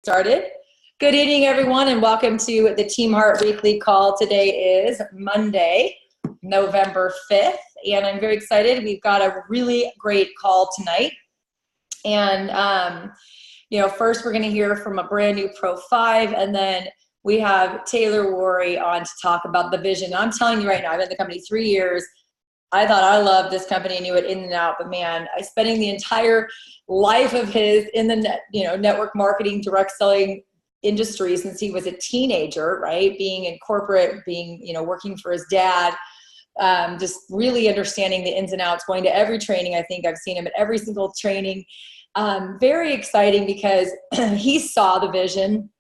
Started. Good evening, everyone, and welcome to the Team Heart Weekly Call. Today is Monday, November 5th, and I'm very excited. We've got a really great call tonight. And, first we're going to hear from a brand new Pro 5, and then we have Taylor Worre on to talk about the vision. I'm telling you right now, I've been in the company 3 years. I thought I loved this company and knew it in and out, but man, I spending the entire life of his in the network marketing, direct selling industry since he was a teenager, right? Being in corporate, working for his dad, just really understanding the ins and outs, going to every training. I think I've seen him at every single training. Very exciting because he saw the vision.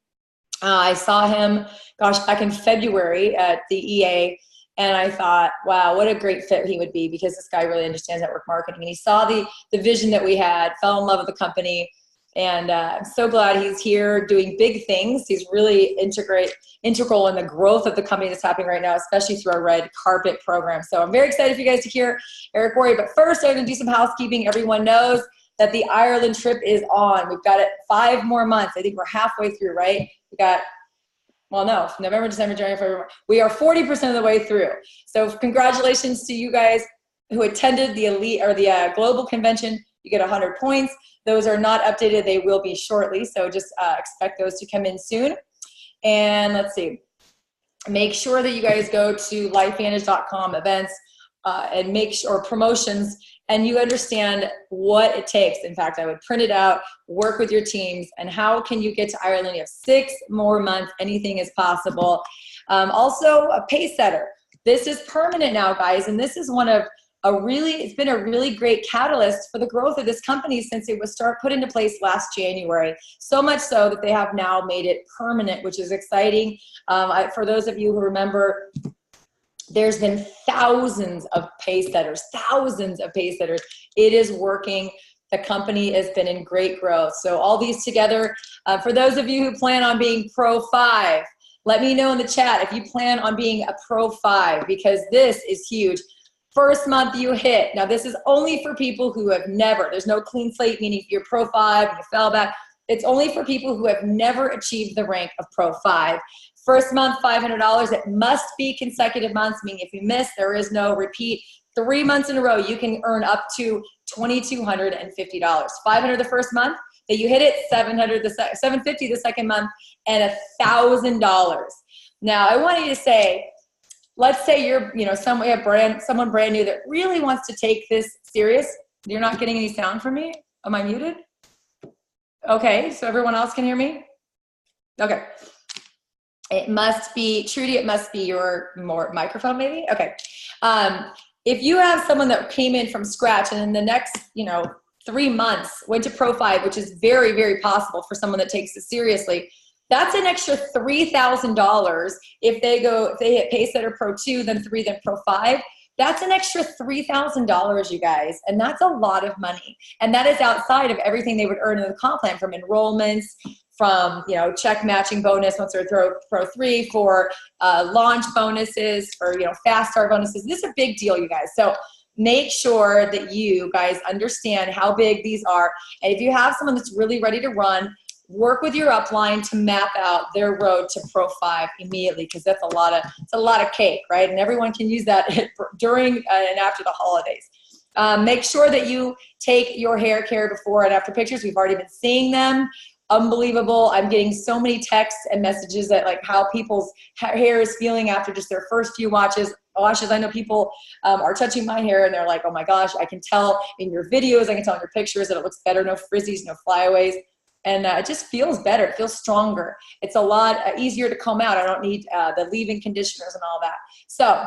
I saw him, back in February at the EA. And I thought, wow, what a great fit he would be because this guy really understands network marketing. And he saw the vision that we had, fell in love with the company. And I'm so glad he's here doing big things. He's really integral in the growth of the company that's happening right now, especially through our red carpet program. So I'm very excited for you guys to hear Eric Worre. But first, I'm going to do some housekeeping. Everyone knows that the Ireland trip is on. We've got it 5 more months. I think we're halfway through, right? We got November, December, January, February. We are 40% of the way through. So congratulations to you guys who attended the elite or the global convention. You get 100 points. Those are not updated. They will be shortly. So just expect those to come in soon. And let's see. Make sure that you guys go to LifeVantage.com events and make sure promotions, and you understand what it takes. In fact, I would print it out, work with your teams, and how can you get to Ireland? You have 6 more months. Anything is possible. Also, a pace setter. This is permanent now, guys, and this is it's been a really great catalyst for the growth of this company since it was put into place last January. So much so that they have now made it permanent, which is exciting. For those of you who remember, there's been thousands of pace setters. It is working. The company has been in great growth. So all these together, for those of you who plan on being Pro 5, let me know in the chat if you plan on being a Pro 5, because this is huge. First month you hit. Now this is only for people who have never, there's no clean slate, meaning if you're Pro 5 and you fell back, it's only for people who have never achieved the rank of Pro 5. First month, $500. It must be consecutive months, meaning if you miss, there is no repeat. 3 months in a row, you can earn up to $2,250. $500 the first month, that you hit it, $750 the second month, and $1,000. Now, I want you to say, let's say you're, someone brand new that really wants to take this serious. You're not getting any sound from me? Am I muted? Okay, so everyone else can hear me? Okay. It must be, Trudy, it must be your microphone maybe? Okay. If you have someone that came in from scratch and in the next, 3 months went to Pro 5, which is very, very possible for someone that takes it seriously, that's an extra $3,000 if they hit Pacesetter Pro 2, then 3, then Pro 5. That's an extra $3,000, you guys, and that's a lot of money. And that is outside of everything they would earn in the comp plan, from enrollments, from check matching bonus once they're Pro 3, for launch bonuses, for fast start bonuses. This is a big deal, you guys. So make sure that you guys understand how big these are. And if you have someone that's really ready to run, work with your upline to map out their road to Pro 5 immediately, because that's a lot of cake, right? And everyone can use that during and after the holidays. Make sure that you take your hair care before and after pictures. We've already been seeing them. Unbelievable. I'm getting so many texts and messages that how people's hair is feeling after just their first few washes. I know people are touching my hair and they're like, oh my gosh, I can tell in your videos, I can tell in your pictures that it looks better, no frizzies, no flyaways. And it just feels better. It feels stronger. It's a lot easier to comb out. I don't need the leave-in conditioners and all that. So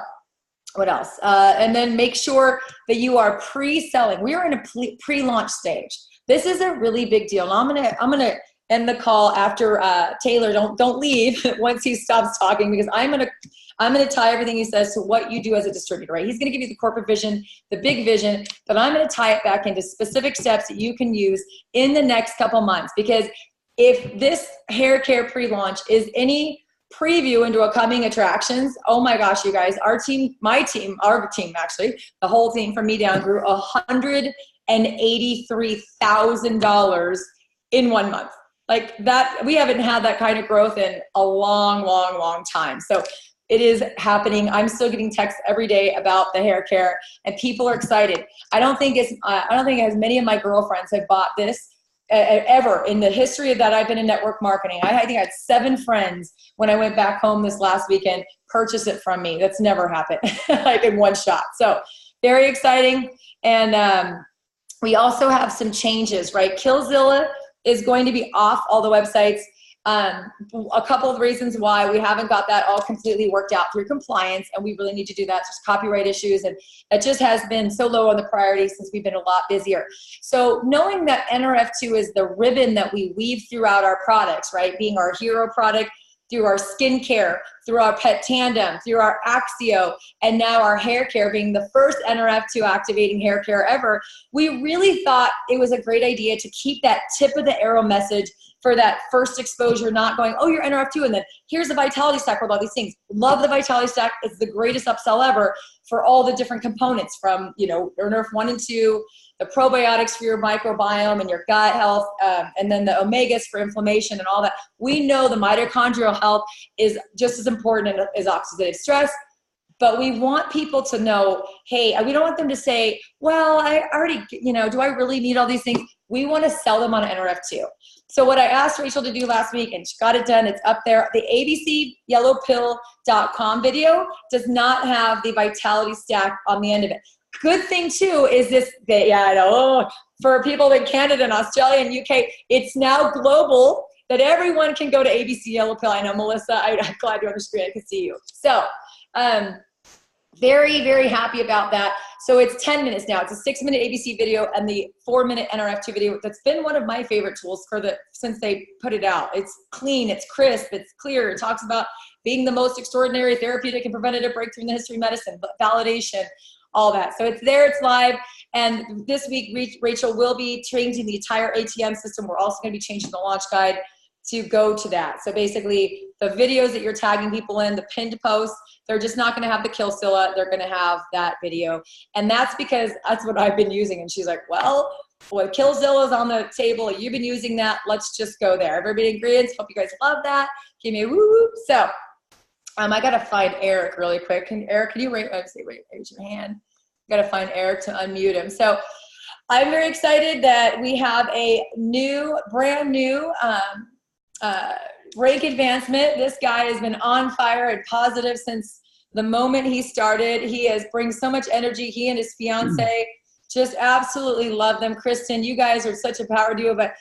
what else? And then make sure that you are pre-selling. We are in a pre-launch stage. This is a really big deal. And I'm gonna end the call after Taylor. Don't leave once he stops talking, because I'm gonna tie everything he says to what you do as a distributor, right? He's gonna give you the corporate vision, the big vision, but I'm gonna tie it back into specific steps that you can use in the next couple months. Because if this hair care pre-launch is any preview into a coming attractions, oh my gosh, you guys, our team actually, the whole team from me down grew $183,000 in 1 month. Like that, we haven't had that kind of growth in a long, long, long time. So it is happening. I'm still getting texts every day about the hair care, and people are excited. I don't think as many of my girlfriends have bought this ever in the history that I've been in network marketing. I think I had 7 friends when I went back home this last weekend purchase it from me. That's never happened like in one shot. So very exciting. And we also have some changes, right? Killzilla is going to be off all the websites. A couple of reasons why we haven't got that all completely worked out through compliance, and we really need to do that. Just copyright issues, and it just has been so low on the priority since we've been a lot busier. So knowing that NRF2 is the ribbon that we weave throughout our products, right? Being our hero product, through our skincare, through our pet tandem, through our Axio, and now our hair care being the first NRF2 activating hair care ever, we really thought it was a great idea to keep that tip of the arrow message for that first exposure, not going, oh, you're NRF2, and then here's the Vitality Stack with all these things. Love the Vitality Stack. It's the greatest upsell ever for all the different components from, NRF 1 and 2, the probiotics for your microbiome and your gut health, and then the omegas for inflammation and all that. We know the mitochondrial health is just as important as oxidative stress, but we want people to know, hey, we don't want them to say, well, I already, do I really need all these things? We want to sell them on NRF2. So what I asked Rachel to do last week, and she got it done, it's up there. The abcyellowpill.com video does not have the Vitality Stack on the end of it. Good thing too is this, I know, for people in Canada and Australia and UK, it's now global that everyone can go to ABC Yellow Pill. I know, Melissa, I'm glad you're on the screen, I can see you. So very, very happy about that. So it's 10 minutes now. It's a 6-minute ABC video and the 4-minute NRF2 video. That's been one of my favorite tools since they put it out. It's clean, it's crisp, it's clear. It talks about being the most extraordinary therapeutic and preventative breakthrough in the history of medicine, validation, all that. So it's there, it's live. And this week, Rachel will be changing the entire ATM system. We're also going to be changing the launch guide to go to that. So basically, the videos that you're tagging people in, the pinned posts, they're just not going to have the Killzilla. They're going to have that video. And that's because that's what I've been using. And she's like, well, Killzilla's on the table. You've been using that. Let's just go there. Everybody agrees. Hope you guys love that. Give me a woo-woo. So I got to find Eric really quick. Eric, can you raise your hand? Got to find Eric to unmute him. So I'm very excited that we have a brand new rank advancement. This guy has been on fire and positive since the moment he started. He brings so much energy. He and his fiance just absolutely love them. Kristen, you guys are such a power duo. But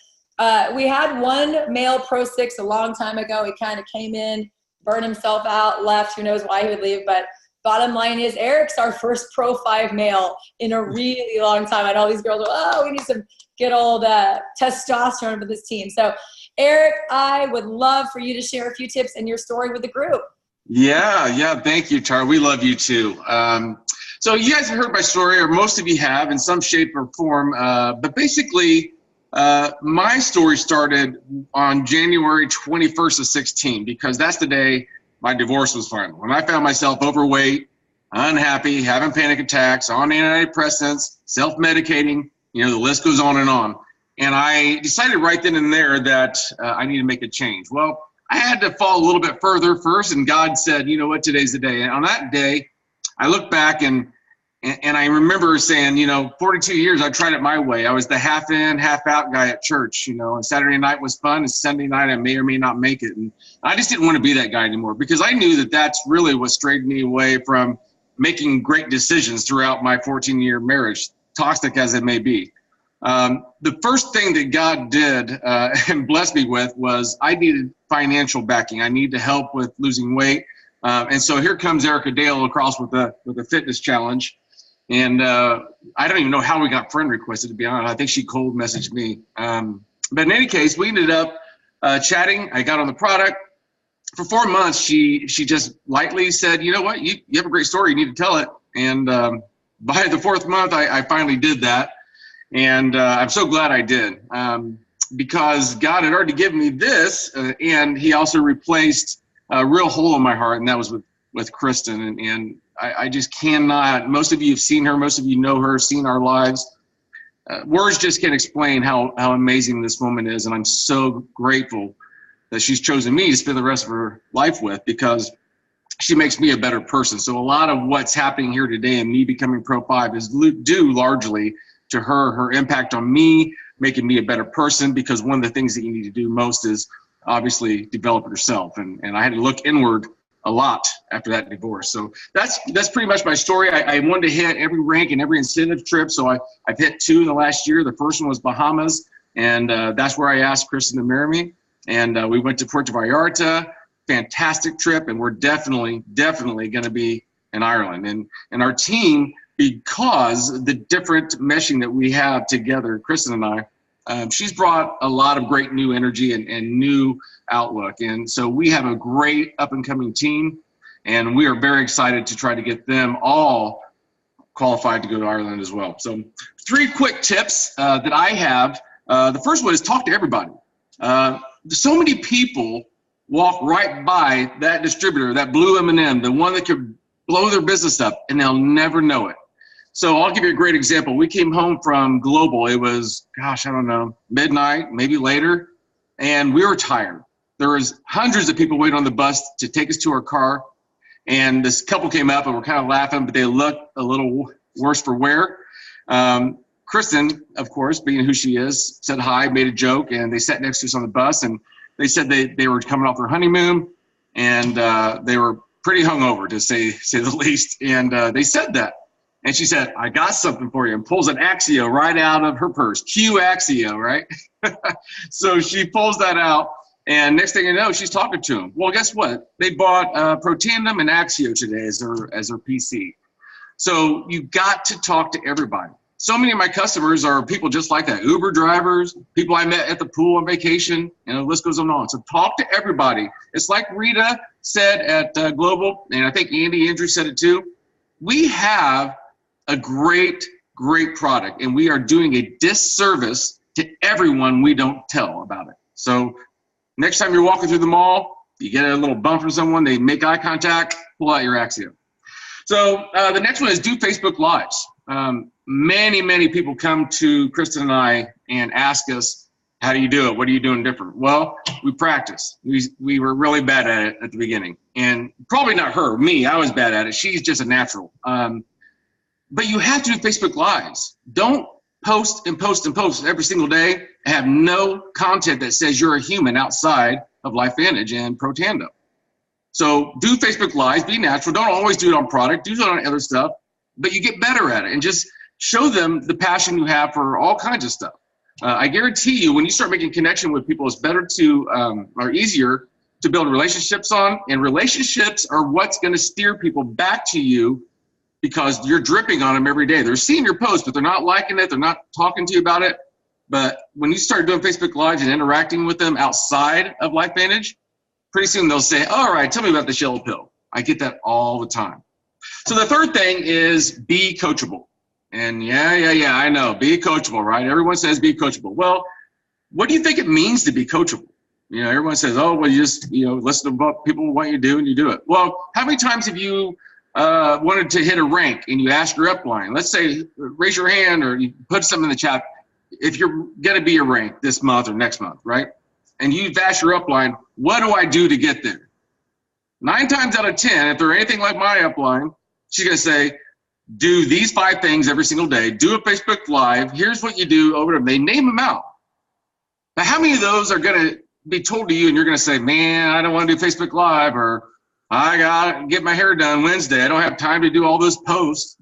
we had one male Pro 6 a long time ago. He kind of came in, burned himself out, left. Who knows why he would leave. But bottom line is Eric's our first Pro 5 male in a really long time. I know these girls are, we need some good old testosterone for this team. So Eric, I would love for you to share a few tips and your story with the group. Yeah. Thank you, Tara. We love you too. So you guys have heard my story, or most of you have in some shape or form. But basically, my story started on January 21st of 16, because that's the day my divorce was final. When I found myself overweight, unhappy, having panic attacks, on antidepressants, self-medicating, the list goes on and on. And I decided right then and there that I need to make a change. Well, I had to fall a little bit further first, and God said, you know what, today's the day. And on that day, I look back and I remember saying, 42 years, I tried it my way. I was the half in, half out guy at church, and Saturday night was fun, and Sunday night I may or may not make it. And I just didn't want to be that guy anymore, because I knew that that's really what strayed me away from making great decisions throughout my 14-year marriage, toxic as it may be. The first thing that God did and blessed me with was I needed financial backing. I needed help with losing weight. And so here comes Erica Dale across with a fitness challenge. And I don't even know how we got friend requested, to be honest. I think she cold messaged me. But in any case, we ended up chatting. I got on the product. For 4 months, she just lightly said, you know what, you have a great story. You need to tell it. And by the 4th month, I finally did that. And I'm so glad I did, because God had already given me this, and he also replaced a real hole in my heart, and that was with Kristen. And I just cannot, most of you have seen her, most of you know her, seen our lives. words just can't explain how amazing this woman is. And I'm so grateful that she's chosen me to spend the rest of her life with, because she makes me a better person. So a lot of what's happening here today and me becoming Pro 5 is due largely to her impact on me, making me a better person, because one of the things that you need to do most is obviously develop yourself. And I had to look inward a lot after that divorce. So that's pretty much my story. I wanted to hit every rank and every incentive trip. So I've hit 2 in the last year. The first one was Bahamas. And that's where I asked Kristen to marry me. And we went to Puerto Vallarta. Fantastic trip. And we're definitely going to be in Ireland. And our team, because the different meshing that we have together, Kristen and I, she's brought a lot of great new energy and new outlook. And so we have a great up and coming team, and we are very excited to try to get them all qualified to go to Ireland as well. So 3 quick tips that I have. The first one is talk to everybody. So many people walk right by that distributor, that blue M&M, the one that could blow their business up, and they'll never know it. So I'll give you a great example. We came home from Global. It was, gosh, I don't know, midnight, maybe later, and we were tired. There was hundreds of people waiting on the bus to take us to our car, and this couple came up and we're kind of laughing, but they looked a little worse for wear. Kristen, of course, being who she is, said hi, made a joke, and they sat next to us on the bus, and they said they were coming off their honeymoon, and they were pretty hungover, to say the least, and they said that. And she said, I got something for you, and pulls an Axio right out of her purse. Q Axio, right? So she pulls that out, and next thing you know, she's talking to him. Well, guess what? They bought Protandem and Axio today as their PC. So you got to talk to everybody. So many of my customers are people just like that, Uber drivers, people I met at the pool on vacation, and the list goes on. So talk to everybody. It's like Rita said at Global, and I think Andrew said it too. We have a great product, and we are doing a disservice to everyone we don't tell about it. So next time you're walking through the mall, you get a little bump from someone, they make eye contact, pull out your Axio. So the next one is do Facebook Lives. Many people come to Kristen and I and ask us, how do you do it? What are you doing different? Well, we practice. We were really bad at it at the beginning, and probably not her, me, I was bad at it. She's just a natural. But you have to do Facebook Lives. Don't post every single day and have no content that says you're a human outside of LifeVantage and Protando. So do Facebook Lives, be natural. Don't always do it on product, do it on other stuff, but you get better at it and just show them the passion you have for all kinds of stuff. I guarantee you, when you start making connection with people, it's better to, or easier to build relationships on, and relationships are what's gonna steer people back to you, because you're dripping on them every day. They're seeing your post, but they're not liking it. They're not talking to you about it. But when you start doing Facebook Lives and interacting with them outside of LifeVantage, pretty soon they'll say, all right, tell me about this yellow pill. I get that all the time. So the third thing is be coachable. And yeah, I know, be coachable, right? Everyone says be coachable. Well, what do you think it means to be coachable? You know, everyone says, oh, well, you just, listen to what people want you to do and you do it. Well, how many times have you wanted to hit a rank and you ask your upline, let's say, raise your hand or you put something in the chat, if you're going to be a rank this month or next month, right? And you've asked your upline, what do I do to get there? 9 times out of 10, if they're anything like my upline, she's going to say, do these 5 things every single day, do a Facebook Live, here's what you do over them. They name them out. Now, how many of those are going to be told to you and you're going to say, man, I don't want to do Facebook Live, or I got to get my hair done Wednesday. I don't have time to do all those posts.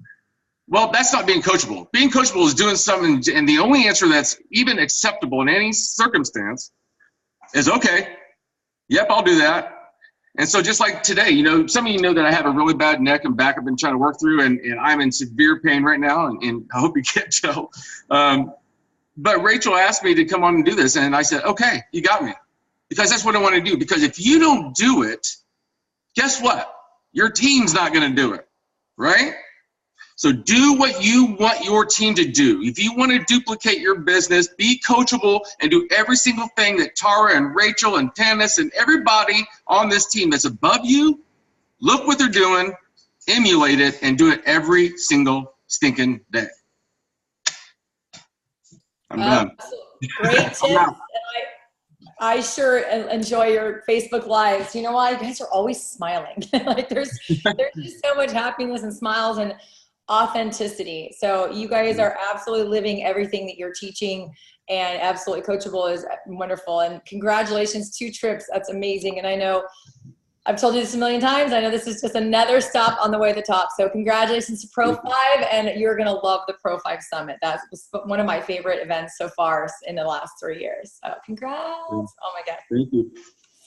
Well, that's not being coachable. Being coachable is doing something, and the only answer that's even acceptable in any circumstance is, okay, yep, I'll do that. And so just like today, some of you know that I have a really bad neck and back I've been trying to work through, and I'm in severe pain right now, and I hope you get Joe. But Rachel asked me to come on and do this, and I said, okay, you got me. Because that's what I want to do. Because if you don't do it, guess what? Your team's not going to do it, right? So do what you want your team to do. If you want to duplicate your business, be coachable and do every single thing that Tara and Rachel and Tanis and everybody on this team that's above you, look what they're doing, emulate it, and do it every single stinking day. I'm done. Great tips. I'm out. I sure enjoy your Facebook lives. You know why? You guys are always smiling. Like there's just so much happiness and smiles and authenticity. So you guys are absolutely living everything that you're teaching, and absolutely coachable is wonderful. And congratulations, 2 trips. That's amazing. And I know I've told you this a million times. I know this is just another stop on the way to the top. So congratulations to Pro 5, and you're going to love the Pro 5 Summit. That's one of my favorite events so far in the last 3 years. So congrats. Oh my God. Thank you.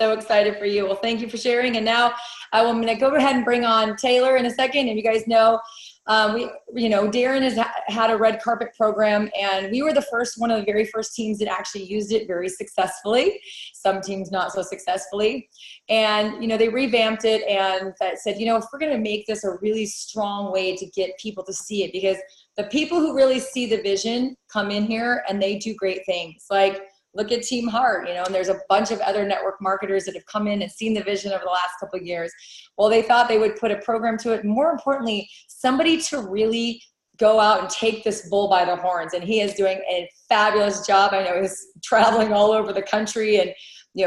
So excited for you. Well, thank you for sharing. And now I'm going to go ahead and bring on Taylor in a second. And you guys know, Darren has had a red carpet program, and we were one of the very first teams that actually used it very successfully. Some teams not so successfully. And, they revamped it and said, if we're going to make this a really strong way to get people to see it, because the people who really see the vision come in here and they do great things. Like, look at Team Heart, and there's a bunch of other network marketers that have come in and seen the vision over the last couple of years. Well, they thought they would put a program to it. More importantly, somebody to really go out and take this bull by the horns. And he is doing a fabulous job. I know he's traveling all over the country and,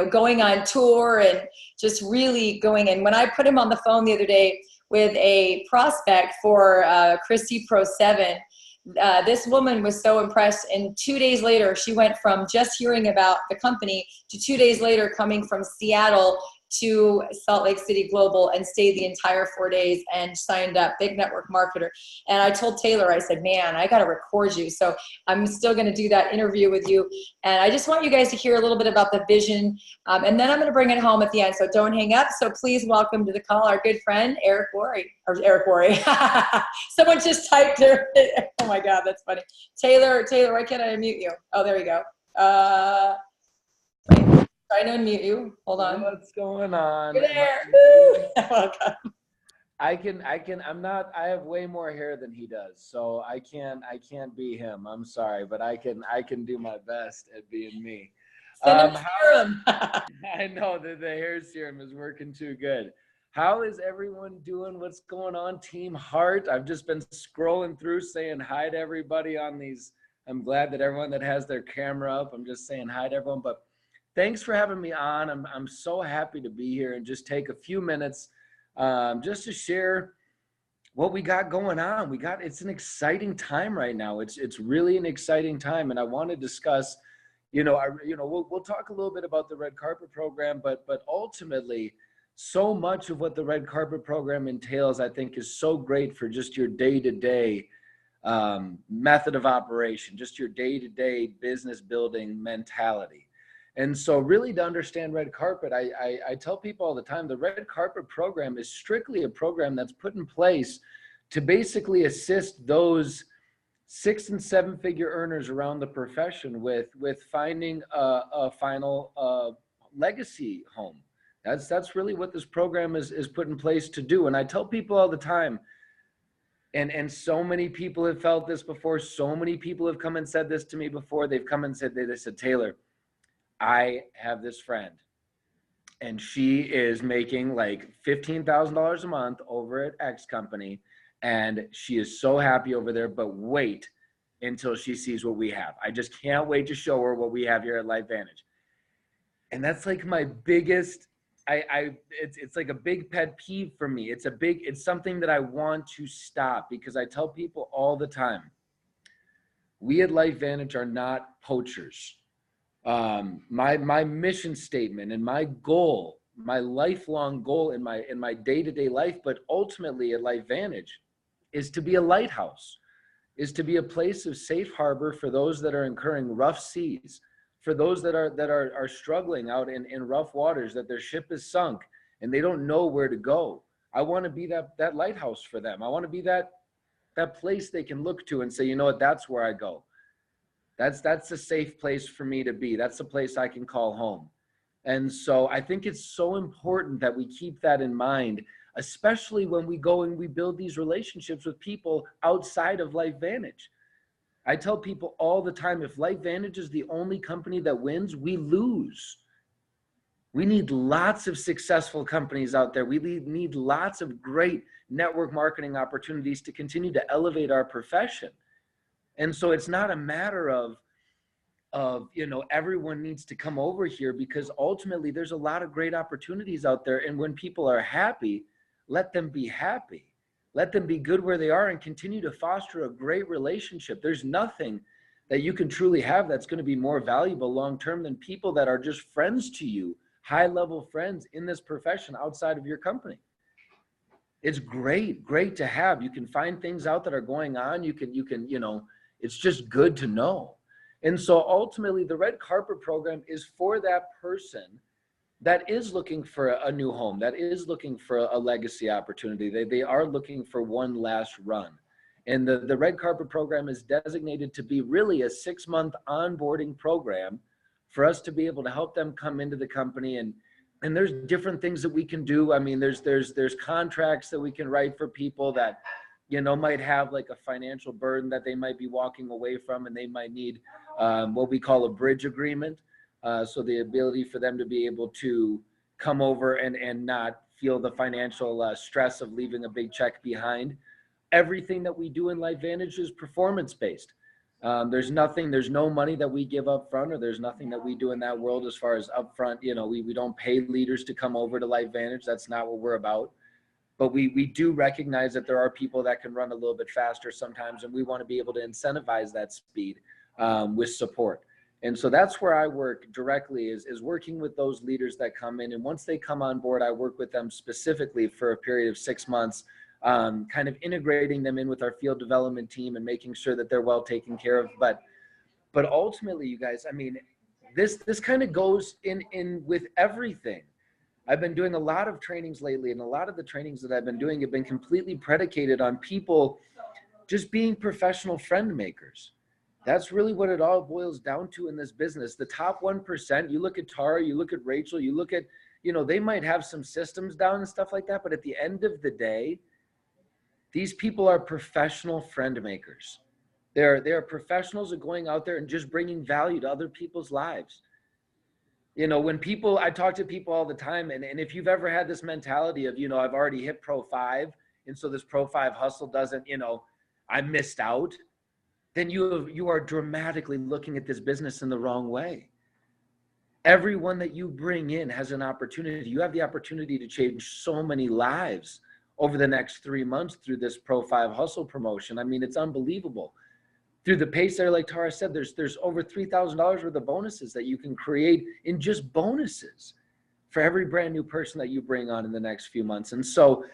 going on tour and just really going. And when I put him on the phone the other day with a prospect for Christie Pro 7, this woman was so impressed, and 2 days later she went from just hearing about the company to 2 days later coming from Seattle to Salt Lake City Global and stayed the entire 4 days and signed up, big network marketer. And I told Taylor, I said, man, I got to record you. So I'm still going to do that interview with you. And I just want you guys to hear a little bit about the vision. And then I'm going to bring it home at the end. So don't hang up. So please welcome to the call our good friend, Eric Worre. Someone just typed there. Oh my God, that's funny. Taylor, why can't I unmute you? Oh, there we go. Trying to unmute you. Hold on. What's going on? You're there. Woo! Welcome. I have way more hair than he does, so I can't be him. I'm sorry, but I can do my best at being me. Send him serum. I know that the hair serum is working too good. How is everyone doing? What's going on, Team Heart? I've just been scrolling through saying hi to everybody on these. I'm glad that everyone that has their camera up, I'm just saying hi to everyone, but thanks for having me on. I'm so happy to be here and just take a few minutes just to share what we got going on. It's an exciting time right now. It's really an exciting time, and I want to discuss. We'll talk a little bit about the red carpet program, but ultimately, so much of what the red carpet program entails, I think, is so great for just your day-to-day method of operation, just your day-to-day business building mentality. And so really to understand red carpet, I tell people all the time, the red carpet program is strictly a program that's put in place to basically assist those 6- and 7-figure earners around the profession with finding a final legacy home. That's really what this program is put in place to do. And I tell people all the time, and so many people have felt this before, so many people have come and said this to me before. They've come and said, they said, Taylor, I have this friend and she is making like $15,000 a month over at X company, and she is so happy over there, but wait until she sees what we have. I just can't wait to show her what we have here at LifeVantage. And that's like my biggest, it's like a big pet peeve for me. It's something that I want to stop, because I tell people all the time, we at LifeVantage are not poachers. My mission statement and my goal, my lifelong goal in my day-to-day life, but ultimately at LifeVantage, is to be a lighthouse, is to be a place of safe harbor for those that are incurring rough seas, for those that are struggling out in rough waters, that their ship is sunk and they don't know where to go. I want to be that lighthouse for them. I want to be that place they can look to and say, you know what, that's where I go. That's a safe place for me to be. That's a place I can call home. And so I think it's so important that we keep that in mind, especially when we go and we build these relationships with people outside of LifeVantage. I tell people all the time, if LifeVantage is the only company that wins, we lose. We need lots of successful companies out there. We need lots of great network marketing opportunities to continue to elevate our profession. And so it's not a matter of, of, you know, everyone needs to come over here, because ultimately there's a lot of great opportunities out there. And when people are happy, let them be happy. Let them be good where they are and continue to foster a great relationship. There's nothing that you can truly have that's going to be more valuable long-term than people that are just friends to you, high-level friends in this profession outside of your company. It's great to have. You can find things out that are going on. You can, you know, it's just good to know. And so ultimately the red carpet program is for that person that is looking for a new home, that is looking for a legacy opportunity. They are looking for one last run. And the red carpet program is designated to be really a 6-month onboarding program for us to be able to help them come into the company. And there's different things that we can do. I mean, there's contracts that we can write for people that, you know, might have like a financial burden that they might be walking away from, and they might need what we call a bridge agreement. So the ability for them to be able to come over and not feel the financial stress of leaving a big check behind. Everything that we do in LifeVantage is performance-based. There's no money that we give up front, or there's nothing that we do in that world as far as upfront. You know, we don't pay leaders to come over to LifeVantage. That's not what we're about. But we do recognize that there are people that can run a little bit faster sometimes, and we want to be able to incentivize that speed with support. And so that's where I work directly, is working with those leaders that come in. And once they come on board, I work with them specifically for a period of 6 months, kind of integrating them in with our field development team and making sure that they're well taken care of. But ultimately, you guys, I mean, this kind of goes in with everything. I've been doing a lot of trainings lately, and a lot of the trainings that I've been doing have been completely predicated on people just being professional friend makers. That's really what it all boils down to in this business. The top 1%, you look at Tara, you look at Rachel, you look at, you know, they might have some systems down and stuff like that, but at the end of the day, these people are professional friend makers. They are professionals of going out there and just bringing value to other people's lives. You know, when people, I talk to people all the time, and if you've ever had this mentality of, you know, I've already hit Pro 5, and so this Pro 5 hustle doesn't, you know, I missed out, then you are dramatically looking at this business in the wrong way. Everyone that you bring in has an opportunity. You have the opportunity to change so many lives over the next 3 months through this Pro 5 hustle promotion. I mean, it's unbelievable. Through the pace there, like Tara said, there's over $3,000 worth of bonuses that you can create in just bonuses for every brand new person that you bring on in the next few months. And so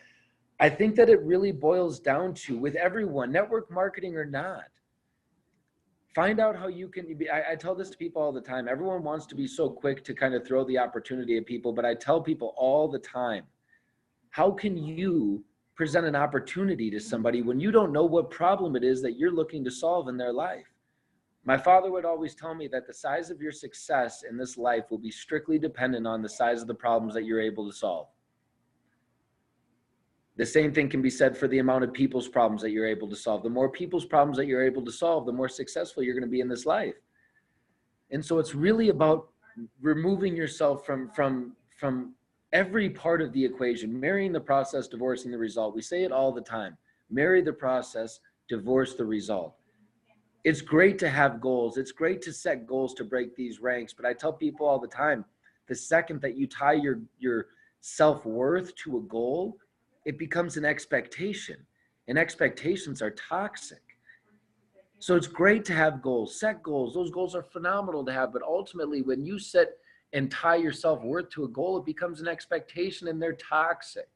I think that it really boils down to, with everyone, network marketing or not, find out how you can be. I tell this to people all the time. Everyone wants to be so quick to kind of throw the opportunity at people, but I tell people all the time, how can you present an opportunity to somebody when you don't know what problem it is that you're looking to solve in their life? My father would always tell me that the size of your success in this life will be strictly dependent on the size of the problems that you're able to solve. The same thing can be said for the amount of people's problems that you're able to solve. The more people's problems that you're able to solve, the more successful you're going to be in this life. And so it's really about removing yourself from every part of the equation, marrying the process, divorcing the result. We say it all the time: marry the process, divorce the result. It's great to have goals. It's great to set goals to break these ranks. But I tell people all the time, the second that you tie your self-worth to a goal, it becomes an expectation, and expectations are toxic. So it's great to have goals, set goals. Those goals are phenomenal to have, but ultimately when you set and tie your self-worth to a goal, it becomes an expectation, and they're toxic.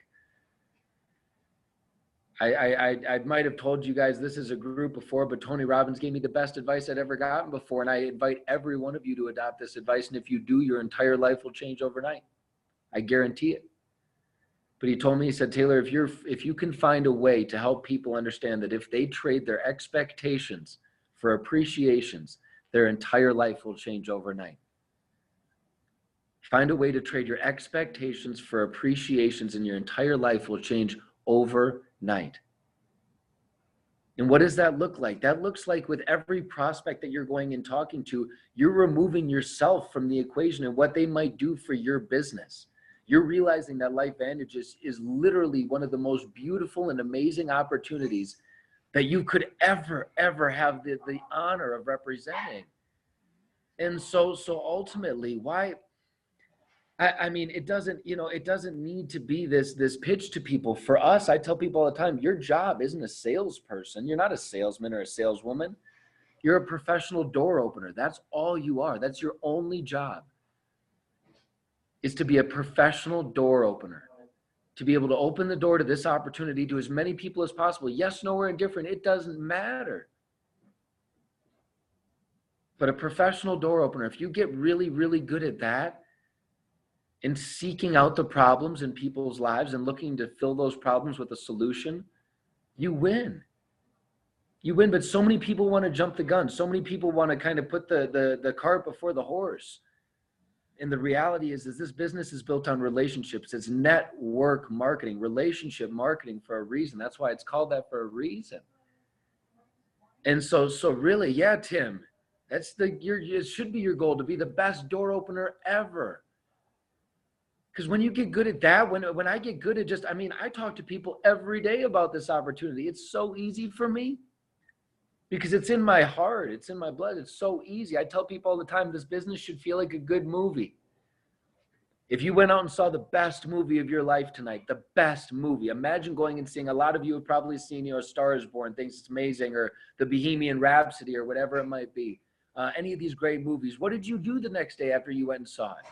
I might have told you guys this is a group before, but Tony Robbins gave me the best advice I'd ever gotten before, and I invite every one of you to adopt this advice, and if you do, your entire life will change overnight. I guarantee it. But he told me, he said, Taylor, if you can find a way to help people understand that if they trade their expectations for appreciations, their entire life will change overnight. Find a way to trade your expectations for appreciations, and your entire life will change overnight. And what does that look like? That looks like with every prospect that you're going and talking to, you're removing yourself from the equation and what they might do for your business. You're realizing that LifeVantage is literally one of the most beautiful and amazing opportunities that you could ever have the honor of representing. And so ultimately, why? I mean, it doesn't, it doesn't need to be this pitch to people. For us, I tell people all the time, your job isn't a salesperson. You're not a salesman or a saleswoman. You're a professional door opener. That's all you are. That's your only job, is to be a professional door opener, to be able to open the door to this opportunity to as many people as possible. Yes, no, or indifferent. It doesn't matter. But a professional door opener, if you get really, really good at that, and seeking out the problems in people's lives and looking to fill those problems with a solution, you win. You win, but so many people want to jump the gun. So many people want to kind of put the cart before the horse. And the reality is this business is built on relationships. It's network marketing, relationship marketing for a reason. That's why it's called that, for a reason. And so really, yeah, Tim, it should be your goal to be the best door opener ever. Because when you get good at that, when I get good at I talk to people every day about this opportunity. It's so easy for me because it's in my heart. It's in my blood. It's so easy. I tell people all the time, this business should feel like a good movie. If you went out and saw the best movie of your life tonight, the best movie, imagine going and seeing, a lot of you have probably seen, A Star is Born, thinks it's amazing, or the Bohemian Rhapsody, or whatever it might be. Any of these great movies. What did you do the next day after you went and saw it?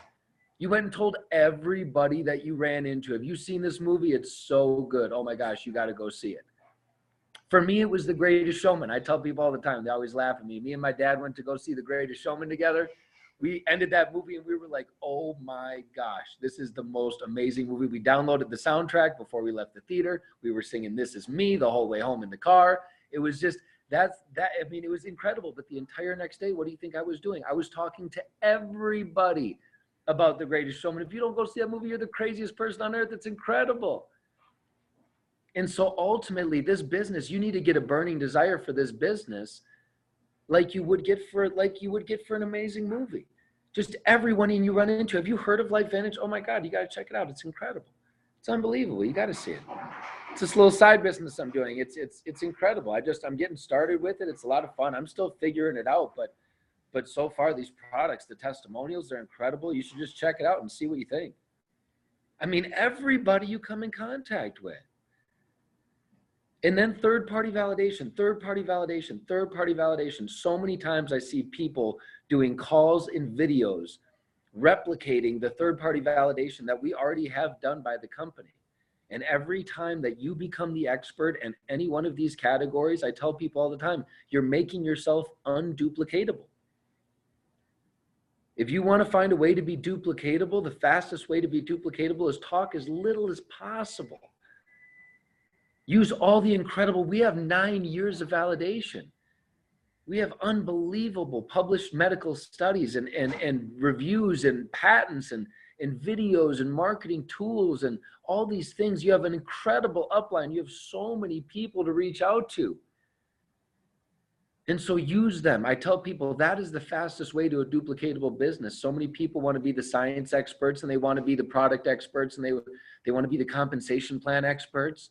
You went and told everybody that you ran into. Have you seen this movie? It's so good. Oh my gosh, you got to go see it. For me, it was The Greatest Showman. I tell people all the time, they always laugh at me. Me and my dad went to go see The Greatest Showman together. We ended that movie and we were like, oh my gosh, this is the most amazing movie. We downloaded the soundtrack before we left the theater. We were singing This Is Me the whole way home in the car. It was just, it was incredible. But the entire next day, what do you think I was doing? I was talking to everybody about The Greatest Showman. If you don't go see that movie, you're the craziest person on earth. It's incredible. And so ultimately, this business, you need to get a burning desire for this business like you would get for an amazing movie. Just everyone you run into. Have you heard of LifeVantage? Oh my God, you got to check it out. It's incredible. It's unbelievable. You got to see it. It's this little side business I'm doing. It's incredible. I'm getting started with it. It's a lot of fun. I'm still figuring it out, but so far, these products, the testimonials, they're incredible. You should just check it out and see what you think. I mean, everybody you come in contact with. And then third-party validation, third-party validation, third-party validation. So many times I see people doing calls and videos, replicating the third-party validation that we already have done by the company. And every time that you become the expert in any one of these categories, I tell people all the time, you're making yourself unduplicatable. If you want to find a way to be duplicatable, the fastest way to be duplicatable is talk as little as possible. Use all the incredible, we have 9 years of validation. We have unbelievable published medical studies and reviews and patents and videos and marketing tools and all these things. You have an incredible upline. You have so many people to reach out to. And so use them. I tell people that is the fastest way to a duplicatable business. So many people want to be the science experts and they want to be the product experts and they want to be the compensation plan experts.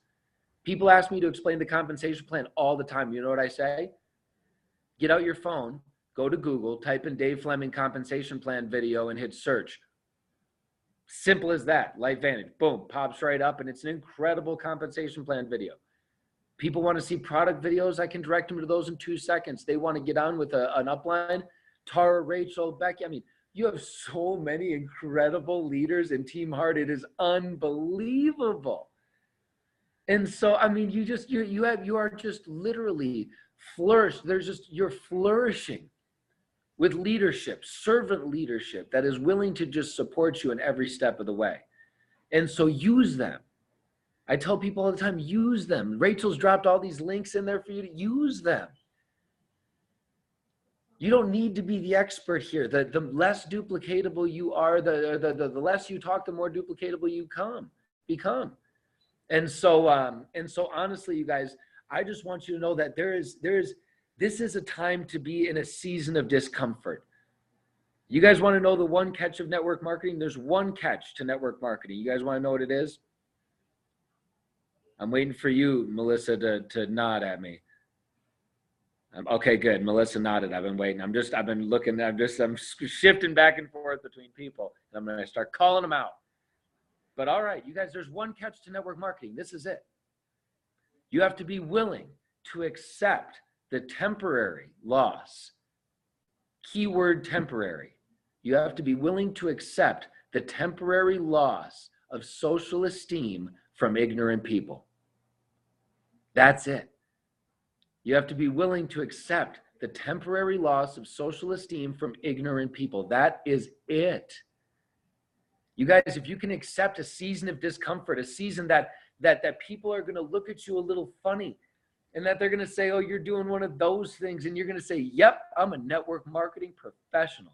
People ask me to explain the compensation plan all the time. You know what I say? Get out your phone, go to Google, type in Dave Fleming compensation plan video and hit search. Simple as that. LifeVantage, boom, pops right up and it's an incredible compensation plan video. People want to see product videos. I can direct them to those in 2 seconds. They want to get on with an upline. Tara, Rachel, Becky. I mean, you have so many incredible leaders in Team Heart. It is unbelievable. And so, I mean, you are just literally flourished. You're flourishing with leadership, servant leadership that is willing to just support you in every step of the way. And so use them. I tell people all the time, use them. Rachel's dropped all these links in there for you to use them. You don't need to be the expert here. The less duplicatable you are, the less you talk, the more duplicatable you become. And so honestly, you guys, I just want you to know that this is a time to be in a season of discomfort. You guys want to know the one catch of network marketing? There's one catch to network marketing. You guys want to know what it is? I'm waiting for you, Melissa, to nod at me. Okay, good. Melissa nodded. I've been waiting. I've been looking. I'm shifting back and forth between people. And I'm going to start calling them out. But all right, you guys, there's one catch to network marketing. This is it. You have to be willing to accept the temporary loss. Keyword temporary. You have to be willing to accept the temporary loss of social esteem from ignorant people. That's it. You have to be willing to accept the temporary loss of social esteem from ignorant people. That is it. You guys, if you can accept a season of discomfort, a season that people are going to look at you a little funny, and that they're going to say, oh, you're doing one of those things, and you're going to say, yep, I'm a network marketing professional.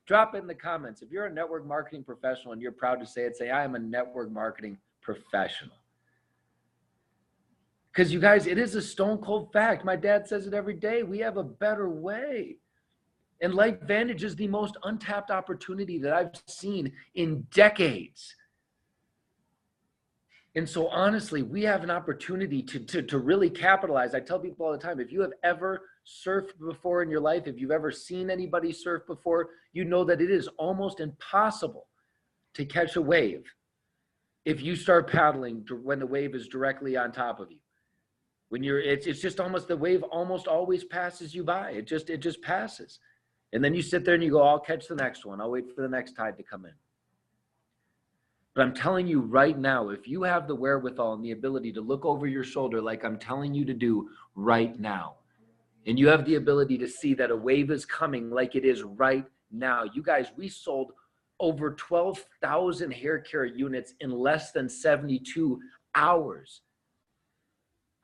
Drop it in the comments. If you're a network marketing professional and you're proud to say it, say, I am a network marketing professional. Because you guys, it is a stone cold fact. My dad says it every day. We have a better way. And LifeVantage is the most untapped opportunity that I've seen in decades. And so honestly, we have an opportunity to really capitalize. I tell people all the time, if you have ever surfed before in your life, if you've ever seen anybody surf before, you know that it is almost impossible to catch a wave if you start paddling when the wave is directly on top of you. It's just almost, the wave almost always passes you by. It just passes. And then you sit there and you go, I'll catch the next one. I'll wait for the next tide to come in. But I'm telling you right now, if you have the wherewithal and the ability to look over your shoulder like I'm telling you to do right now, and you have the ability to see that a wave is coming like it is right now. You guys, we sold over 12,000 hair care units in less than 72 hours.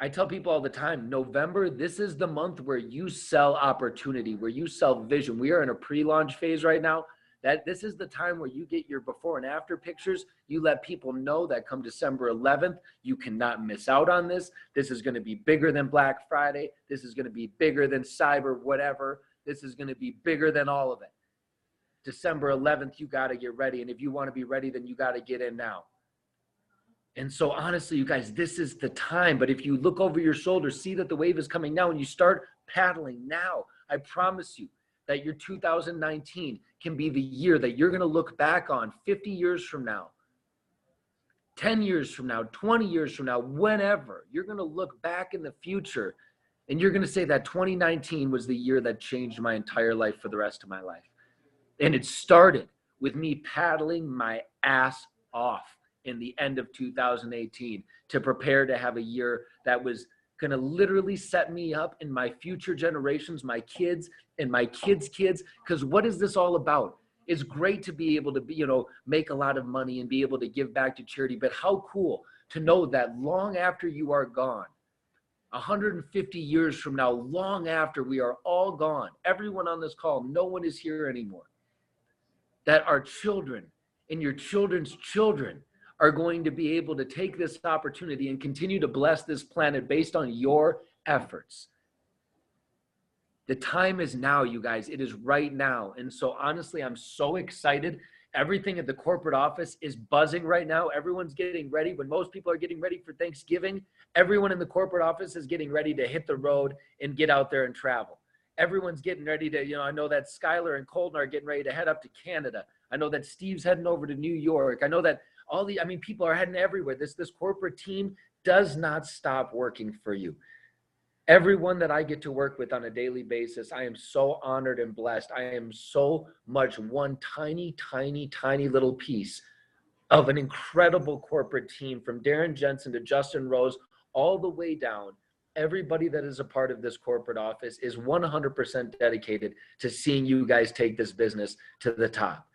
I tell people all the time, November, this is the month where you sell opportunity, where you sell vision. We are in a pre-launch phase right now. This is the time where you get your before and after pictures. You let people know that come December 11th, you cannot miss out on this. This is going to be bigger than Black Friday. This is going to be bigger than Cyber whatever. This is going to be bigger than all of it. December 11th, you got to get ready. And if you want to be ready, then you got to get in now. And so honestly, you guys, this is the time. But if you look over your shoulder, see that the wave is coming now, and you start paddling now, I promise you that your 2019 can be the year that you're going to look back on 50 years from now, 10 years from now, 20 years from now, whenever. You're going to look back in the future and you're going to say that 2019 was the year that changed my entire life for the rest of my life. And it started with me paddling my ass off in the end of 2018 to prepare to have a year that was going to literally set me up in my future generations, my kids and my kids' kids. Because what is this all about? It's great to be able to be, make a lot of money and be able to give back to charity. But how cool to know that long after you are gone, 150 years from now, long after we are all gone, everyone on this call, no one is here anymore, that our children and your children's children are going to be able to take this opportunity and continue to bless this planet based on your efforts. The time is now, you guys. It is right now. And so honestly, I'm so excited. Everything at the corporate office is buzzing right now. Everyone's getting ready. When most people are getting ready for Thanksgiving, everyone in the corporate office is getting ready to hit the road and get out there and travel. Everyone's getting ready to, I know that Skylar and Colton are getting ready to head up to Canada. I know that Steve's heading over to New York. I know that people are heading everywhere. This corporate team does not stop working for you. Everyone that I get to work with on a daily basis, I am so honored and blessed. I am so much one tiny, tiny, tiny little piece of an incredible corporate team, from Darren Jensen to Justin Rose, all the way down. Everybody that is a part of this corporate office is 100% dedicated to seeing you guys take this business to the top.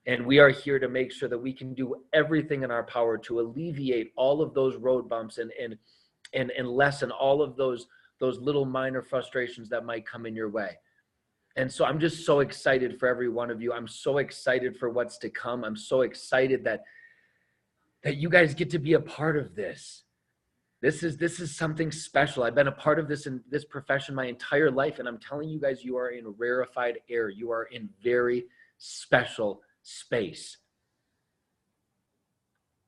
And we are here to make sure that we can do everything in our power to alleviate all of those road bumps and lessen all of those little minor frustrations that might come in your way. And so I'm just so excited for every one of you. I'm so excited for what's to come. I'm so excited that you guys get to be a part of this. This is something special. I've been a part of this in this profession my entire life. And I'm telling you guys, you are in rarefied air. You are in very special space.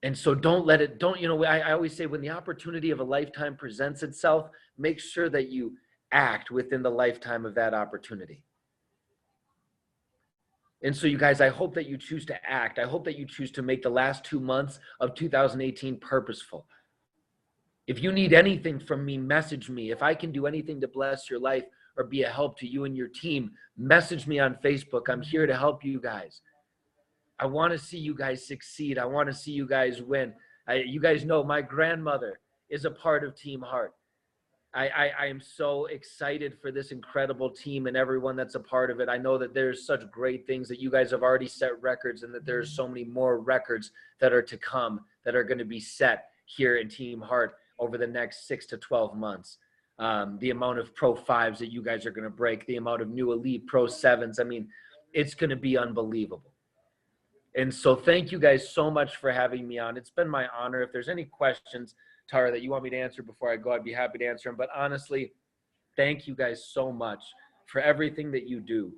And so I always say, when the opportunity of a lifetime presents itself, make sure that you act within the lifetime of that opportunity. And so you guys, I hope that you choose to act. I hope that you choose to make the last 2 months of 2018 purposeful. If you need anything from me, message me. If I can do anything to bless your life or be a help to you and your team, message me on Facebook. I'm here to help you guys. I want to see you guys succeed. I want to see you guys win. You guys know my grandmother is a part of Team Heart. I am so excited for this incredible team and everyone that's a part of it. I know that there's such great things, that you guys have already set records, and that there's so many more records that are to come that are going to be set here in Team Heart over the next 6 to 12 months. The amount of Pro 5s that you guys are going to break, the amount of new Elite Pro 7s. I mean, it's going to be unbelievable. And so thank you guys so much for having me on. It's been my honor. If there's any questions, Tara, that you want me to answer before I go, I'd be happy to answer them. But honestly, thank you guys so much for everything that you do.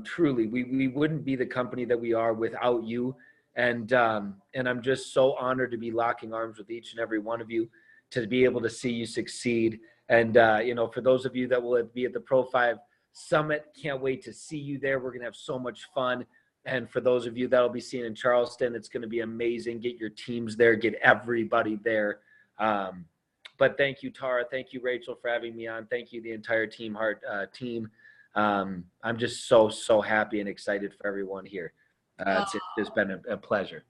Truly, we wouldn't be the company that we are without you. And I'm just so honored to be locking arms with each and every one of you, to be able to see you succeed. And, for those of you that will be at the Pro 5 Summit, can't wait to see you there. We're going to have so much fun. And for those of you that will be seeing in Charleston, it's going to be amazing. Get your teams there, get everybody there. But thank you, Tara. Thank you, Rachel, for having me on. Thank you, the entire Team Heart team. I'm just so happy and excited for everyone here. It's been a pleasure.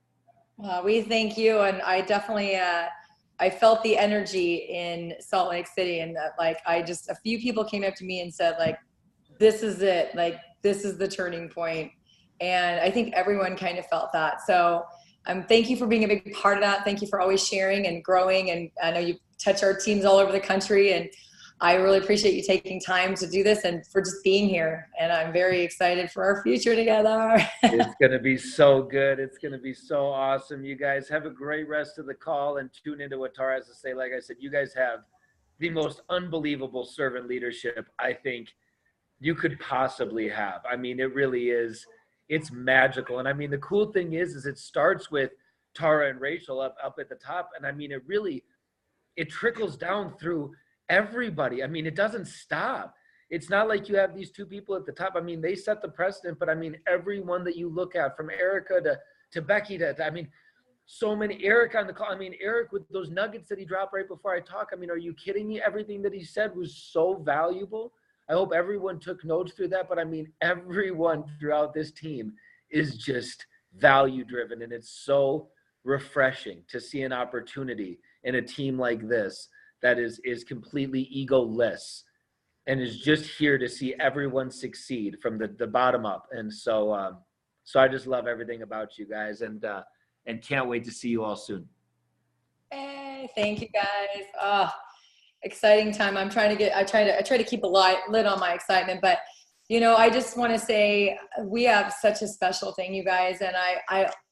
Well, we thank you. And I definitely, I felt the energy in Salt Lake City, and that, like, a few people came up to me and said, like, this is it. Like, this is the turning point. And I think everyone kind of felt that. So thank you for being a big part of that. Thank you for always sharing and growing. And I know you touch our teams all over the country, and I really appreciate you taking time to do this and for just being here. And I'm very excited for our future together. It's going to be so good. It's going to be so awesome. You guys have a great rest of the call, and tune into what Tara has to say. Like I said, you guys have the most unbelievable servant leadership I think you could possibly have. I mean, it really is. It's magical. And I mean, the cool thing is it starts with Tara and Rachel up at the top. And I mean, it trickles down through everybody. I mean, it doesn't stop. It's not like you have these two people at the top. I mean, they set the precedent, but I mean, everyone that you look at, from Erica to Becky I mean, so many. Eric on the call. I mean, Eric with those nuggets that he dropped right before I talk. I mean, are you kidding me? Everything that he said was so valuable. I hope everyone took notes through that. But I mean, everyone throughout this team is just value driven. And it's so refreshing to see an opportunity in a team like this that is completely egoless and is just here to see everyone succeed from the bottom up. And so I just love everything about you guys, and can't wait to see you all soon. Hey, thank you guys. Exciting time. I try to keep a lid on my excitement, but I just want to say we have such a special thing, you guys. And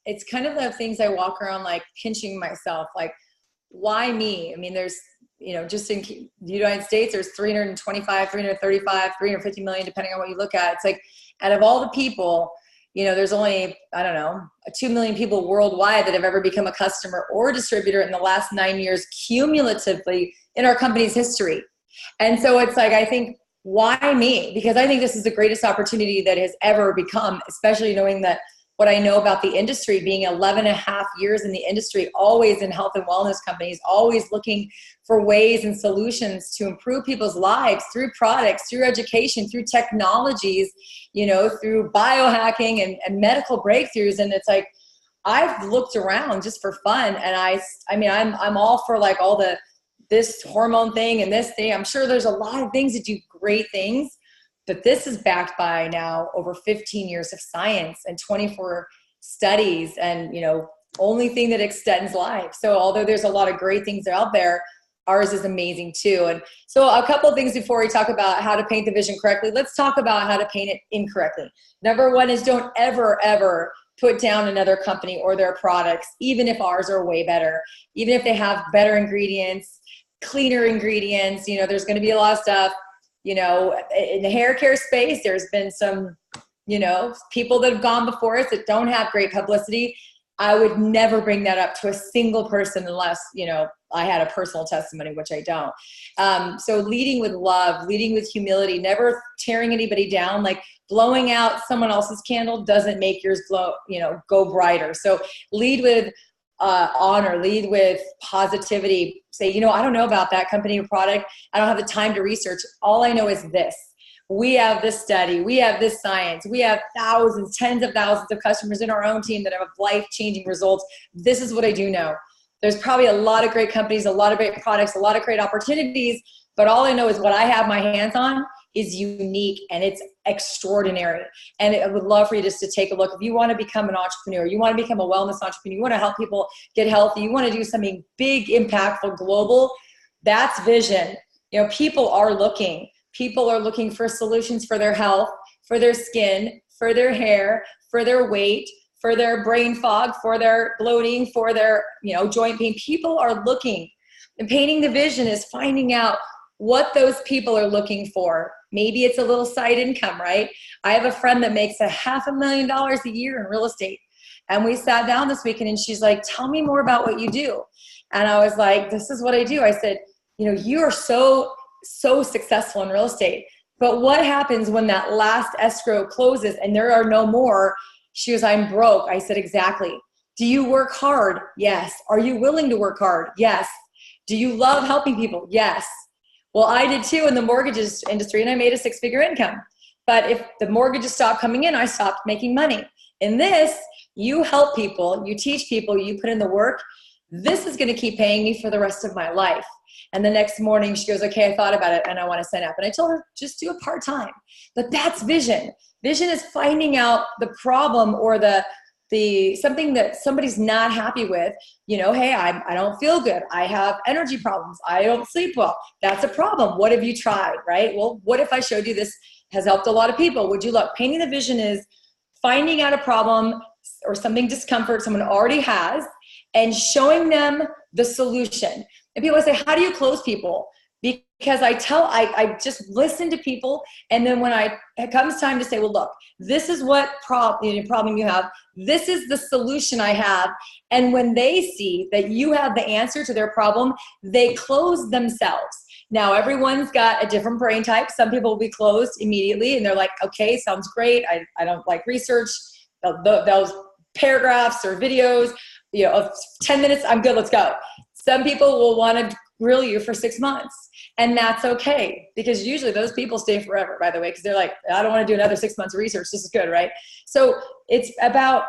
it's kind of the things I walk around like pinching myself, like, why me? I mean, there's, just in the United States, there's 325, 335, 350 million, depending on what you look at. It's like, out of all the people, there's only, 2 million people worldwide that have ever become a customer or distributor in the last 9 years cumulatively in our company's history. And so it's like, I think, why me? Because I think this is the greatest opportunity that has ever become, especially knowing that what I know about the industry, being 11 and a half years in the industry, always in health and wellness companies, always looking for ways and solutions to improve people's lives through products, through education, through technologies, through biohacking and medical breakthroughs. And it's like, I've looked around just for fun. And I'm all for like all this hormone thing and this thing. I'm sure there's a lot of things that do great things, but this is backed by now over 15 years of science and 24 studies and, only thing that extends life. So although there's a lot of great things out there, ours is amazing too. And so a couple of things before we talk about how to paint the vision correctly, let's talk about how to paint it incorrectly. Number one is don't ever put down another company or their products, even if ours are way better, even if they have better ingredients, cleaner ingredients. There's going to be a lot of stuff. In the hair care space, there's been some, people that have gone before us that don't have great publicity. I would never bring that up to a single person unless, you know, I had a personal testimony, which I don't. So leading with love, leading with humility, never tearing anybody down, like blowing out someone else's candle doesn't make yours go brighter. So lead with honor, lead with positivity. Say, you know, I don't know about that company or product. I don't have the time to research. All I know is this. We have this study. We have this science. We have thousands, tens of thousands of customers in our own team that have life-changing results. This is what I do know. There's probably a lot of great companies, a lot of great products, a lot of great opportunities, but all I know is what I have my hands on is unique and it's extraordinary. And I would love for you just to take a look. If you want to become an entrepreneur, you want to become a wellness entrepreneur, you want to help people get healthy, you want to do something big, impactful, global, that's vision. You know, people are looking. People are looking for solutions for their health, for their skin, for their hair, for their weight, for their brain fog, for their bloating, for their, you know, joint pain. People are looking. And painting the vision is finding out what those people are looking for. Maybe it's a little side income, right? I have a friend that makes $500,000 a year in real estate. And we sat down this weekend and she's like, tell me more about what you do. And I was like, this is what I do. I said, you know, you are so successful in real estate, but what happens when that last escrow closes and there are no more? She goes, I'm broke. I said, exactly. Do you work hard? Yes. Are you willing to work hard? Yes. Do you love helping people? Yes. Well, I did too in the mortgages industry and I made a 6-figure income. But if the mortgages stopped coming in, I stopped making money. In this, you help people, you teach people, you put in the work. This is going to keep paying me for the rest of my life. And the next morning she goes, okay, I thought about it and I want to sign up. And I told her, just do it part-time. But that's vision. Vision is finding out the problem or the something that somebody's not happy with. You know, hey, I don't feel good. I have energy problems. I don't sleep well. That's a problem. What have you tried, right? Well, what if I showed you this has helped a lot of people? Would you look? Painting the vision is finding out a problem or something discomfort someone already has and showing them the solution. And people say, how do you close people? Because I just listen to people. And then when it comes time to say, well, look, this is what problem you have. This is the solution I have. And when they see that you have the answer to their problem, they close themselves. Now, everyone's got a different brain type. Some people will be closed immediately and they're like, okay, sounds great. I don't like research. Those paragraphs or videos, you know, of 10 minutes, I'm good, let's go. Some people will want to grill you for 6 months. And that's okay, because usually those people stay forever, by the way, because they're like, I don't want to do another 6 months of research. This is good, right? So it's about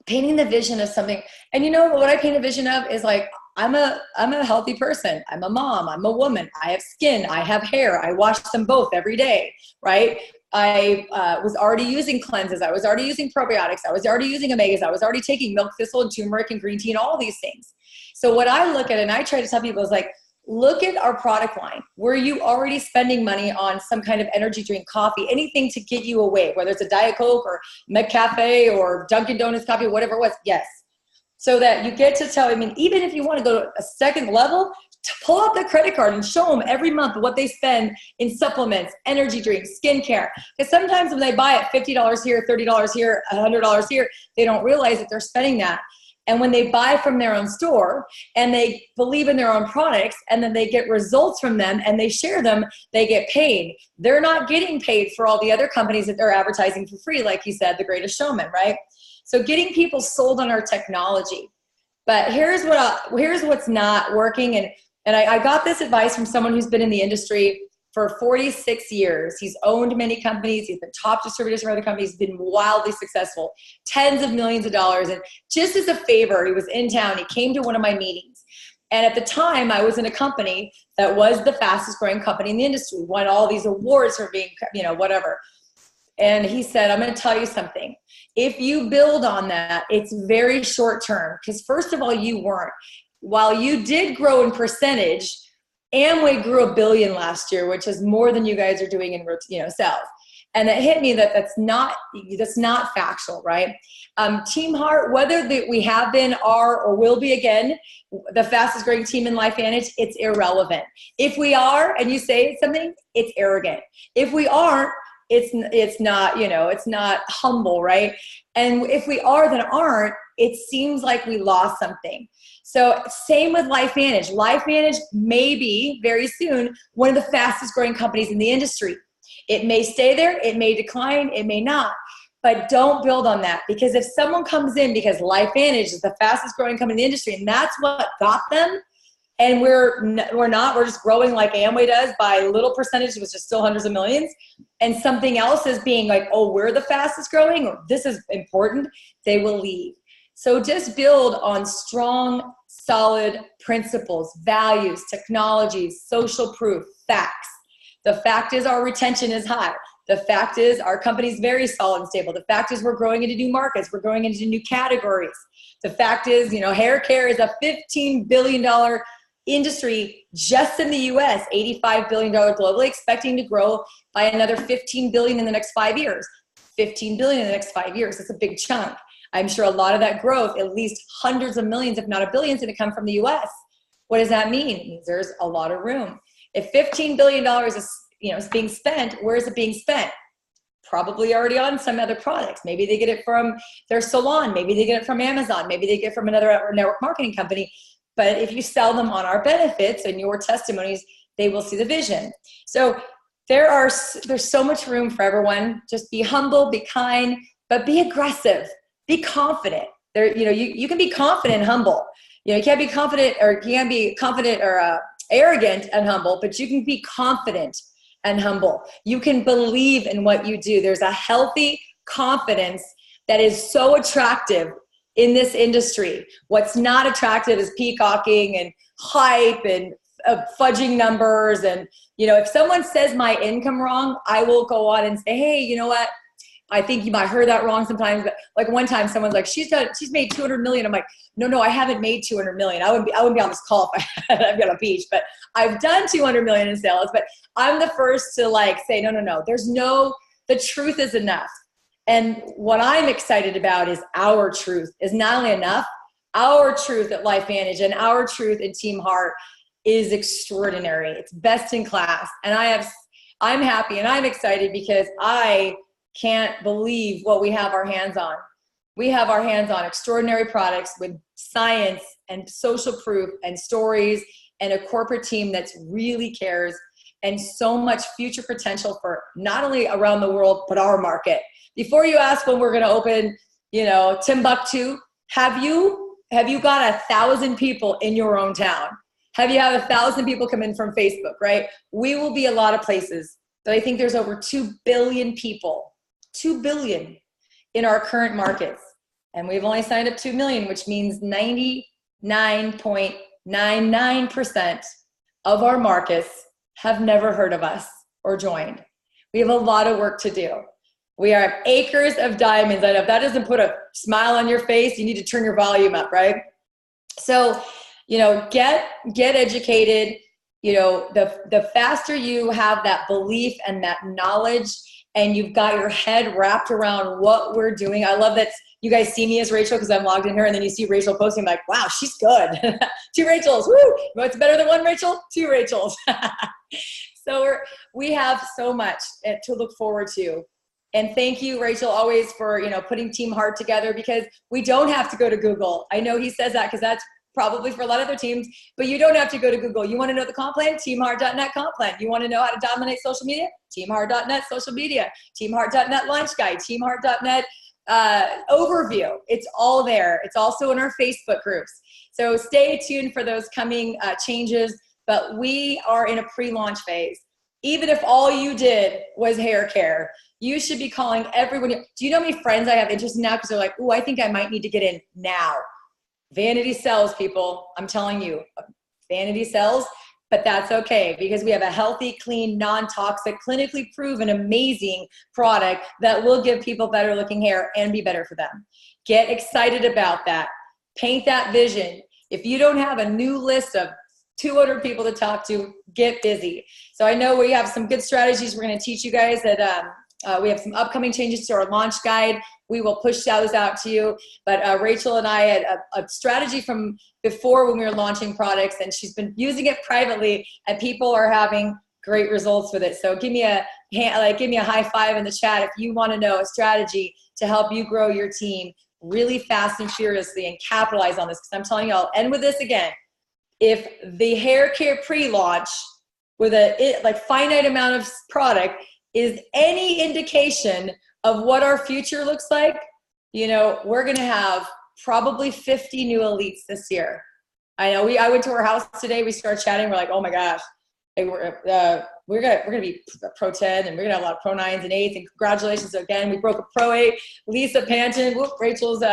painting the vision of something. And you know what I paint a vision of is like, I'm a healthy person. I'm a mom. I'm a woman. I have skin. I have hair. I wash them both every day, right? I was already using cleanses. I was already using probiotics. I was already using omegas. I was already taking milk thistle and turmeric and green tea and all these things. So what I look at, and I try to tell people is like, look at our product line. Were you already spending money on some kind of energy drink, coffee, anything to get you away, whether it's a Diet Coke or McCafe or Dunkin' Donuts coffee, whatever it was? Yes. So that you get to tell, I mean, even if you want to go to a second level, to pull out the credit card and show them every month what they spend in supplements, energy drinks, skincare. Because sometimes when they buy it, $50 here, $30 here, $100 here, they don't realize that they're spending that. And when they buy from their own store and they believe in their own products and then they get results from them and they share them, they get paid. They're not getting paid for all the other companies that they're advertising for free, like you said, the Greatest Showman, right? So getting people sold on our technology. But here's what's not working. And I got this advice from someone who's been in the industry for 46 years. He's owned many companies. He's been top distributors for other companies. He's been wildly successful, tens of millions of dollars. And just as a favor, he was in town. He came to one of my meetings. And at the time, I was in a company that was the fastest growing company in the industry, won all these awards for being, you know, whatever. And he said, I'm going to tell you something. If you build on that, it's very short term. Because first of all, you weren't. While you did grow in percentage, Amway grew $1 billion last year, which is more than you guys are doing in, you know, sales. And it hit me that that's not factual, right? Team Heart, whether we have been, are, or will be again the fastest growing team in LifeVantage, it's irrelevant. If we are, and you say something, it's arrogant. If we aren't, it's not, you know, it's not humble, right? And if we are, then aren't, it seems like we lost something. So same with LifeVantage. LifeVantage may be very soon one of the fastest growing companies in the industry. It may stay there, it may decline, it may not. But don't build on that, because if someone comes in because LifeVantage is the fastest growing company in the industry and that's what got them, and we're just growing like Amway does by little percentage, which is still hundreds of millions, and something else is being like, oh, we're the fastest growing, or this is important, they will leave. So just build on strong, solid principles, values, technologies, social proof, facts. The fact is our retention is high. The fact is our company's very solid and stable. The fact is we're growing into new markets. We're growing into new categories. The fact is, hair care is a $15 billion industry just in the US, $85 billion globally, expecting to grow by another $15 billion in the next 5 years. $15 billion in the next 5 years. That's a big chunk. I'm sure a lot of that growth, at least hundreds of millions, if not a billion, is going to come from the US. What does that mean? It means there's a lot of room. If $15 billion is being spent, where is it being spent? Probably already on some other products. Maybe they get it from their salon. Maybe they get it from Amazon. Maybe they get it from another network marketing company. But if you sell them on our benefits and your testimonies, they will see the vision. So there's so much room for everyone. Just be humble, be kind, but be aggressive, be confident. You can be confident and humble. You can't be confident, or you can't be confident or arrogant and humble, but you can be confident and humble. You can believe in what you do. There's a healthy confidence that is so attractive in this industry. What's not attractive is peacocking and hype and fudging numbers. And, if someone says my income wrong, I will go on and say, hey, you know what? I think you might heard that wrong sometimes. But like one time someone's like, she's made 200 million. I'm like, no, I haven't made 200 million. I wouldn't be on this call if I've got a beach, but I've done 200 million in sales. But I'm the first to say, no, the truth is enough. And what I'm excited about is our truth is not only enough, our truth at LifeVantage and our truth in Team Heart is extraordinary. It's best in class. And I'm happy and I'm excited because I can't believe what we have our hands on. We have our hands on extraordinary products with science and social proof and stories and a corporate team that's really cares, and so much future potential for not only around the world, but our market. Before you ask when we're going to open, Timbuktu, have you got 1,000 people in your own town? Have you had 1,000 people come in from Facebook, right? We will be a lot of places, but I think there's over 2 billion people, 2 billion in our current markets. And we've only signed up 2 million, which means 99.99% of our markets have never heard of us or joined. We have a lot of work to do. We are acres of diamonds. I know if that doesn't put a smile on your face, you need to turn your volume up, right? So, get educated. The faster you have that belief and that knowledge, and you've got your head wrapped around what we're doing. I love that you guys see me as Rachel because I'm logged in here, and then you see Rachel posting, like, wow, she's good. 2 Rachels, woo! What's better than 1 Rachel? 2 Rachels. So we have so much to look forward to. And thank you, Rachel, always for, putting Team Heart together, because we don't have to go to Google. I know he says that because that's probably for a lot of other teams, but you don't have to go to Google. You want to know the comp plan? TeamHeart.net comp plan. You want to know how to dominate social media? TeamHeart.net social media. TeamHeart.net launch guide. TeamHeart.net overview. It's all there. It's also in our Facebook groups. So stay tuned for those coming changes, but we are in a pre-launch phase. Even if all you did was hair care, you should be calling everyone. Do you know how many friends I have interested now because they're like, oh, I think I might need to get in now. Vanity sells, people. I'm telling you, vanity sells, but that's okay because we have a healthy, clean, non-toxic, clinically proven, amazing product that will give people better looking hair and be better for them. Get excited about that. Paint that vision. If you don't have a new list of 200 people to talk to, get busy. So I know we have some good strategies we're going to teach you guys that we have some upcoming changes to our launch guide. We will push those out to you. But Rachel and I had a strategy from before when we were launching products, and she's been using it privately, and people are having great results with it. So give me a high five in the chat if you want to know a strategy to help you grow your team really fast and furiously and capitalize on this, because I'm telling you, I'll end with this again. If the hair care pre-launch with a like finite amount of product is any indication of what our future looks like, you know, we're going to have probably 50 new elites this year. I know I went to her house today. We started chatting. We're like, oh my gosh, we're gonna be Pro 10, and we're gonna have a lot of Pro 9s and 8s. And congratulations again, we broke a Pro 8. Lisa Panton, Rachel's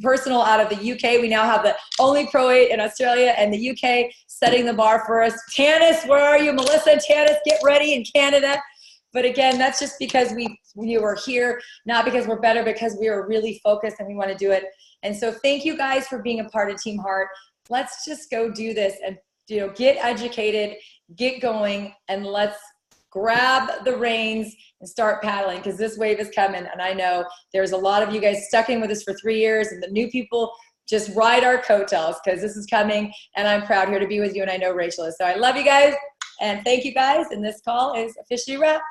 personal out of the UK. We now have the only Pro 8 in Australia and the UK, setting the bar for us. Tanis, where are you? Melissa and Tanis, get ready in Canada. But again, that's just because we were here, not because we're better, because we are really focused and we want to do it. And so thank you guys for being a part of Team Heart. Let's just go do this and, you know, get educated, get going, and let's grab the reins and start paddling, because this wave is coming. And I know there's a lot of you guys stuck in with us for 3 years, and the new people just ride our coattails, because this is coming, and I'm proud here to be with you, and I know Rachel is. So I love you guys, and thank you guys, and this call is officially wrapped.